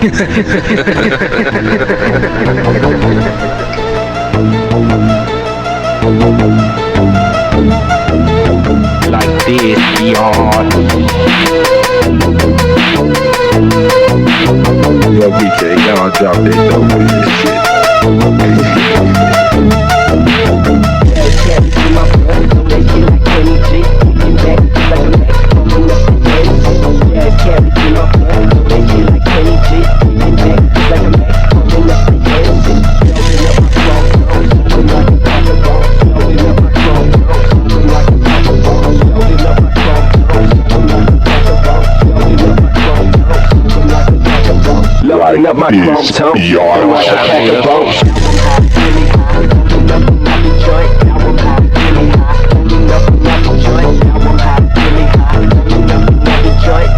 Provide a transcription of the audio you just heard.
Like this, y'all. Yo, BK, y'all drop that dope with this shit. Loading up my chrome tone, I'm like a pack of bones. Joint, now I'm high, really high. Loading up another joint,